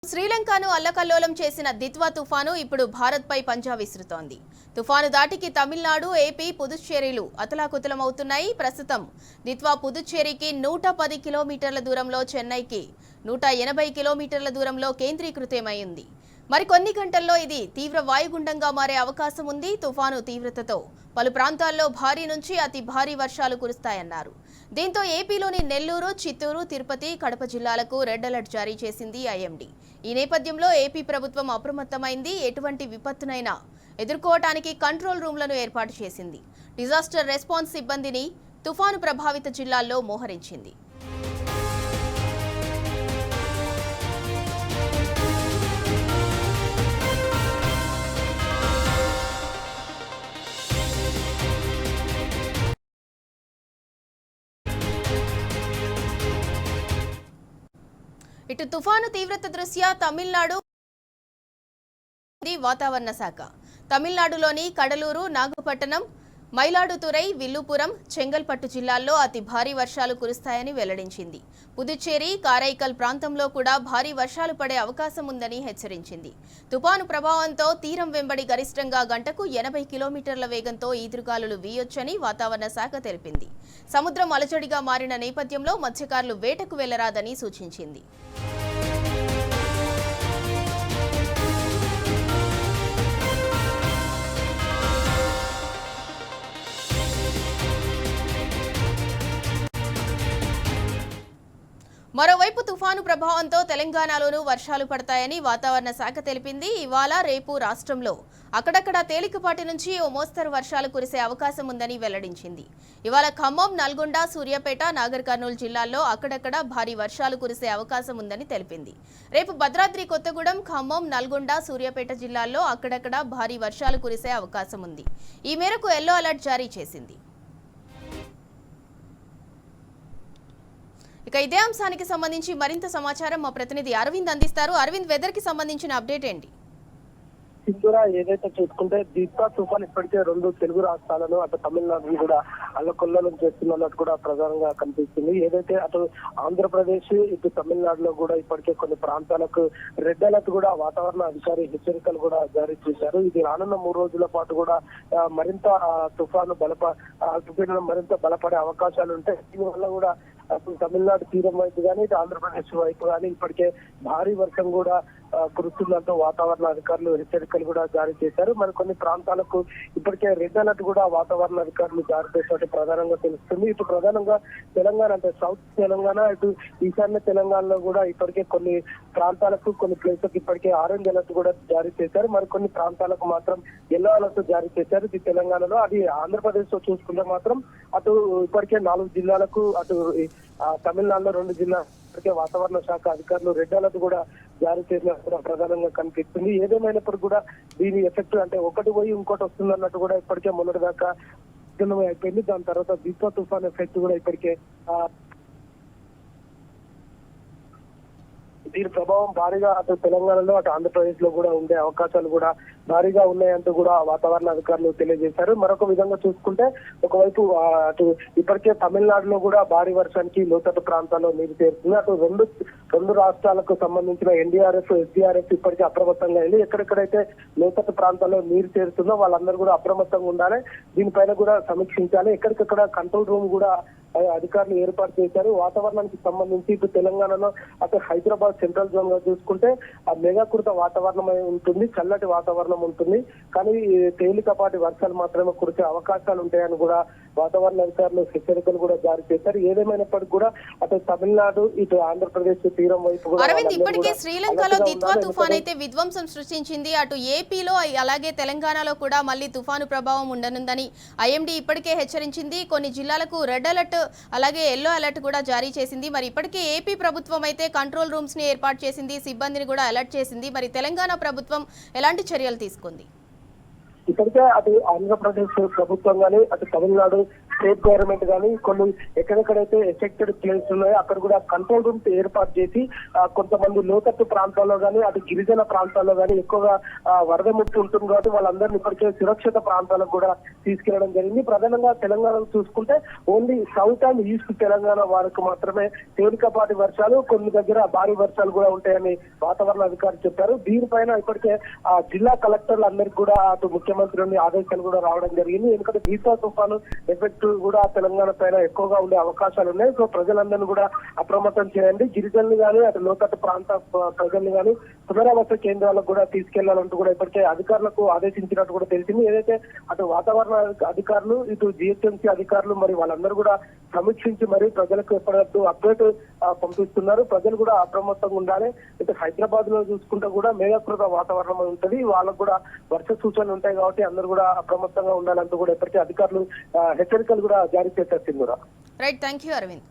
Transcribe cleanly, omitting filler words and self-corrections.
శ్రీలంకను అల్లకల్లోలం చేసిన దిత్వా తుఫాను ఇప్పుడు భారత్పై పంజా విసురుతోంది. తుఫాను దాటికి తమిళనాడు, ఏపీ, పుదుచ్చేరిలు అతలాకుతలమవుతున్నాయి. ప్రస్తుతం దిత్వా పుదుచ్చేరికి 110 కిలోమీటర్ల దూరంలో, చెన్నైకి 180 కిలోమీటర్ల దూరంలో కేంద్రీకృతమైంది. మరికొన్ని గంటల్లో ఇది తీవ్ర వాయుగుండంగా మారే అవకాశం ఉంది. తుఫాను తీవ్రతతో పలు ప్రాంతాల్లో భారీ నుంచి అతి భారీ వర్షాలు కురుస్తాయన్నారు. దీంతో ఏపీలోని నెల్లూరు, చిత్తూరు, తిరుపతి, కడప జిల్లాలకు రెడ్ అలర్ట్ జారీ చేసింది ఐఎండీ. ఈ నేపథ్యంలో ఏపీ ప్రభుత్వం అప్రమత్తమైంది. ఎటువంటి విపత్తునైనా ఎదుర్కోవటానికి కంట్రోల్ రూమ్లను ఏర్పాటు చేసింది. డిజాస్టర్ రెస్పాన్స్ సిబ్బందిని తుఫాను ప్రభావిత జిల్లాల్లో మోహరించింది. ఇటు తుఫాను తీవ్రత దృష్ట్యా తమిళనాడు వాతావరణ శాఖ తమిళనాడులోని కడలూరు, నాగపట్టణం, మైలాడుతురై, విల్లుపురం, చెంగల్పట్టు జిల్లాల్లో అతి భారీ వర్షాలు కురుస్తాయని వెల్లడించింది. పుదుచ్చేరి, కారైకల్ ప్రాంతంలో కూడా భారీ వర్షాలు పడే అవకాశం ఉందని హెచ్చరించింది. తుఫాను ప్రభావంతో తీరం వెంబడి గరిష్టంగా గంటకు 80 కిలోమీటర్ల వేగంతో ఈదురుగాలులు వీయొచ్చని వాతావరణ శాఖ తెలిపింది. సముద్రం అలజడిగా మారిన నేపథ్యంలో మత్స్యకారులు వేటకు వెళ్లరాదని సూచించింది. మరోవైపు తుఫాను ప్రభావంతో తెలంగాణలోనూ వర్షాలు పడతాయని వాతావరణ శాఖ తెలిపింది. ఇవాళ, రేపు రాష్ట్రంలో అక్కడక్కడ తేలికపాటి నుంచి ఓ మోస్తరు వర్షాలు కురిసే అవకాశం ఉందని వెల్లడించింది. ఇవాళ ఖమ్మం, నల్గొండ, సూర్యాపేట, నాగర్ కర్నూలు జిల్లాల్లో అక్కడక్కడ భారీ వర్షాలు కురిసే అవకాశం ఉందని తెలిపింది. రేపు భద్రాద్రి కొత్తగూడెం, ఖమ్మం, నల్గొండ, సూర్యాపేట జిల్లాల్లో అక్కడక్కడ భారీ వర్షాలు కురిసే అవకాశం ఉంది. ఈ మేరకు ఎల్లో అలర్ట్ జారీ చేసింది. ఇక ఇదే అంశానికి సంబంధించి మరింత సమాచారం మా ప్రతినిధి అరవింద్ అందిస్తారు. అరవింద్, వెదర్ కి సంబంధించిన అప్డేట్ ఏంటి? సింధూరా, ఏదైతే చూసుకుంటే దిత్వా తుఫాన్ ఇప్పటికే 2 తెలుగు రాష్ట్రాలను, అటు తమిళనాడును కూడా అల్లకొల్లోలం చేస్తున్నట్టు కూడా ప్రధానంగా కనిపిస్తుంది. ఏదైతే అటు ఆంధ్రప్రదేశ్, ఇటు తమిళనాడులో కూడా ఇప్పటికే కొన్ని ప్రాంతాలకు రెడ్ అలర్ట్ కూడా వాతావరణ అధికారి హెచ్చరికలు కూడా జారీ చేశారు. ఇది రానున్న 3 రోజుల పాటు కూడా మరింత తుఫాను అల్పపీడనం మరింత బలపడే అవకాశాలు ఉంటాయి. దీనివల్ల కూడా అటు తమిళనాడు తీరం వైపు కానీ, ఇటు ఆంధ్రప్రదేశ్ వైపు కానీ ఇప్పటికే భారీ వర్షం కూడా కురుస్తుందంటూ వాతావరణ అధికారులు హెచ్చరికలు కూడా జారీ చేశారు. మరి కొన్ని ప్రాంతాలకు ఇప్పటికే రెడ్ అలర్ట్ కూడా వాతావరణ అధికారులు జారీ చేసినట్టు ప్రధానంగా తెలుస్తుంది. ఇటు ప్రధానంగా తెలంగాణ, అంటే సౌత్ తెలంగాణ, ఇటు ఈశాన్య తెలంగాణలో కూడా ఇప్పటికే కొన్ని ప్రాంతాలకు, కొన్ని ప్లేసులకు ఇప్పటికే ఆరెంజ్ అలర్ట్ కూడా జారీ చేశారు. మరి కొన్ని ప్రాంతాలకు మాత్రం ఎల్లో అలర్ట్ జారీ చేశారు. ఇది తెలంగాణలో. అది ఆంధ్రప్రదేశ్ లో చూసుకుంటే మాత్రం అటు ఇప్పటికే 4 జిల్లాలకు, అటు తమిళనాడులో 2 జిల్లాలకే వాతావరణ శాఖ అధికారులు రెడ్ అలర్ట్ కూడా జారీ చేసినట్టు కూడా ప్రధానంగా కనిపిస్తుంది. ఏదేమైనప్పటికీ కూడా దీని ఎఫెక్ట్ అంటే ఒకటి పోయి ఇంకోటి వస్తుంది అన్నట్టు కూడా ఇప్పటికే మొన్నటిదాకా అయిపోయింది. దాని తర్వాత దిత్వా తుఫాన్ ఎఫెక్ట్ కూడా ఇప్పటికే దీని ప్రభావం భారీగా అటు తెలంగాణలో, అటు ఆంధ్రప్రదేశ్ లో కూడా ఉండే అవకాశాలు కూడా భారీగా ఉన్నాయంటూ కూడా వాతావరణ అధికారులు తెలియజేశారు. మరొక విధంగా చూసుకుంటే ఒకవైపు అటు ఇప్పటికే తమిళనాడులో కూడా భారీ వర్షానికి లోతట్టు ప్రాంతాల్లో నీరు చేరుతుంది. అటు రెండు రాష్ట్రాలకు సంబంధించిన ఎన్డీఆర్ఎఫ్, ఎస్డీఆర్ఎఫ్ ఇప్పటికే అప్రమత్తంగా అయింది. ఎక్కడెక్కడైతే లోతట్టు ప్రాంతాల్లో నీరు చేరుతుందో వాళ్ళందరూ కూడా అప్రమత్తంగా ఉండాలి. దీనిపైన కూడా సమీక్షించాలి. ఎక్కడికక్కడ కంట్రోల్ రూమ్ కూడా అధికారులు ఏర్పాటు చేశారు. వాతావరణానికి సంబంధించి ఇటు తెలంగాణలో, అటు హైదరాబాద్ సెంట్రల్ జోన్ గా చూసుకుంటే ఆ మేఘాకృత వాతావరణం ఉంటుంది, చల్లటి వాతావరణం ఉంటుంది. కానీ తేలికపాటి వర్షాలు మాత్రమే కురిసే అవకాశాలు ఉంటాయని కూడా వాతావరణ అధికారులు హెచ్చరికలు కూడా జారీ చేశారు. ఏదేమైనప్పటికీ కూడా అటు తమిళనాడు, ఇటు ఆంధ్రప్రదేశ్ తీరం వైపు కూడా అరవింద్, ఇప్పటికే శ్రీలంకలో దిత్వా తుఫాన్ అయితే విధ్వంసం సృష్టించింది. అటు ఏపీలో అలాగే తెలంగాణలో కూడా మళ్ళీ తుఫాను ప్రభావం ఉండనుందని ఐఎండీ ఇప్పటికే హెచ్చరించింది. కొన్ని జిల్లాలకు రెడ్ అలర్ట్, అలాగే ఎల్లో అలర్ట్ కూడా జారీ చేసింది. మరి ఇప్పటికే ఏపీ ప్రభుత్వం అయితే కంట్రోల్ రూమ్స్ ని ఏర్పాటు చేసింది, సిబ్బందిని కూడా అలర్ట్ చేసింది. మరి తెలంగాణ ప్రభుత్వం ఎలాంటి చర్యలు తీసుకుంది? ఇప్పటికే అటు ఆంధ్రప్రదేశ్ ప్రభుత్వం కానీ, అటు తమిళనాడు స్టేట్ గవర్నమెంట్ కానీ కొన్ని ఎక్కడెక్కడైతే ఎఫెక్టెడ్ ప్లేస్ ఉన్నాయో అక్కడ కూడా కంట్రోల్ రూమ్ ఏర్పాటు చేసి కొంతమంది లోతట్టు ప్రాంతాల్లో కానీ అటు గిరిజన ప్రాంతాల్లో కానీ ఎక్కువగా వరద ముప్పు ఉంటుంది కాబట్టి వాళ్ళందరినీ ఇప్పటికే సురక్షిత ప్రాంతాలకు కూడా తీసుకెళ్లడం జరిగింది. ప్రధానంగా తెలంగాణను చూసుకుంటే only south and east Telangana వారికి మాత్రమే తేలికపాటి వర్షాలు, కొన్ని దగ్గర భారీ వర్షాలు కూడా ఉంటాయని వాతావరణ అధికారులు చెప్పారు. దీనిపైన ఇప్పటికే జిల్లా కలెక్టర్లు అందరికీ కూడా అటు ముఖ్యమంత్రి నుండి ఆదేశాలు కూడా రావడం జరిగింది. ఎందుకంటే దీపా తుఫాను ఎఫెక్ట్ కూడా తెలంగాణ పైన ఎక్కువగా ఉండే అవకాశాలు ఉన్నాయి. సో ప్రజలందరినీ కూడా అప్రమత్తం చేయండి. గిరిజనులు కానీ అటు లోతట్టు ప్రాంత ప్రజల్ని కానీ పునరావాస కేంద్రాలకు కూడా తీసుకెళ్లాలంటూ కూడా ఇప్పటికే అధికారులకు ఆదేశించినట్టు కూడా తెలిసింది. ఏదైతే అటు వాతావరణ అధికారులు ఇటు జిహెచ్ఎంసీ అధికారులు మరి వాళ్ళందరూ కూడా సమీక్షించి మరి ప్రజలకు ఎప్పటికప్పుడు అప్డేట్ పంపిస్తున్నారు. ప్రజలు కూడా అప్రమత్తంగా ఉండాలి. ఇటు హైదరాబాద్ లో చూసుకుంటే కూడా మేఘకృత వాతావరణం ఉంటుంది, వాళ్ళకు కూడా వర్ష సూచనలు ఉంటాయి కాబట్టి అందరూ కూడా అప్రమత్తంగా ఉండాలంటూ కూడా ఇప్పటికే అధికారులు హెచ్చరికలు కూడా జారీ చేశారు. Right, thank you Arvind.